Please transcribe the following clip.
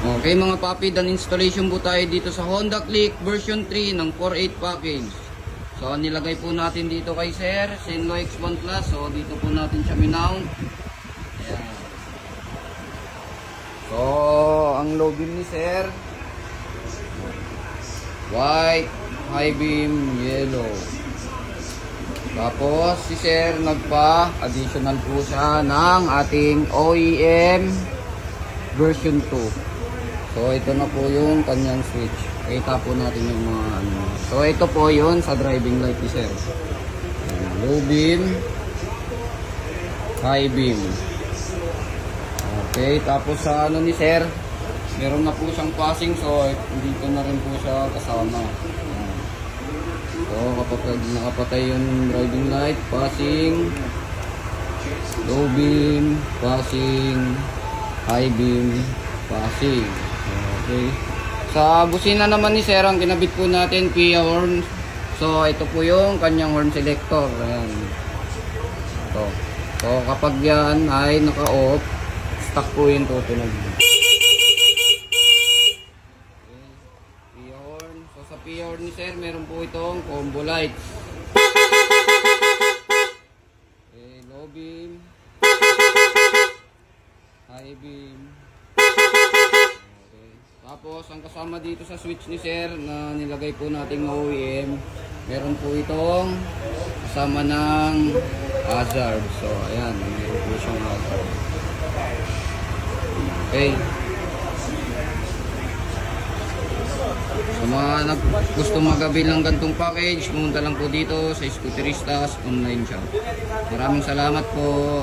Okay mga papi, dan installation po tayo dito sa Honda Click version 3 ng 4.8 package. So nilagay po natin dito kay Sir Zenlo X1 Plus. So dito po natin siya minount. Ayan. So ang low beam ni Sir, white, high beam, yellow. Tapos si Sir nagpa-additional po siya ng ating OEM version 2. So ito na po yung kanyang switch. Kita po natin yung mga ano. So ito po yun sa driving light ni Sir. Low beam, high beam. Okay, tapos sa ano ni Sir, meron na po siyang passing, so dito na rin po siya kasama. So kapag nakapatay yung driving light, passing, low beam, passing, high beam, passing. Okay. Sa busina naman ni Sir, ang kinabit po natin Pia horn. So ito po yung kanyang horn selector. Ayan. Ito. So kapag yan ay naka-off, stuck po yung tutunog. Pia horn. So sa Pia horn ni Sir, meron po itong combo lights. Okay, low beam, high beam. Tapos ang kasama dito sa switch ni Sir na nilagay po nating OEM, meron po itong kasama ng hazard. So ayan, meron po siyang hazard. Okay. Sa mga gusto magabil ng gantong package, pumunta lang po dito sa Scooteristas online shop. Maraming salamat po.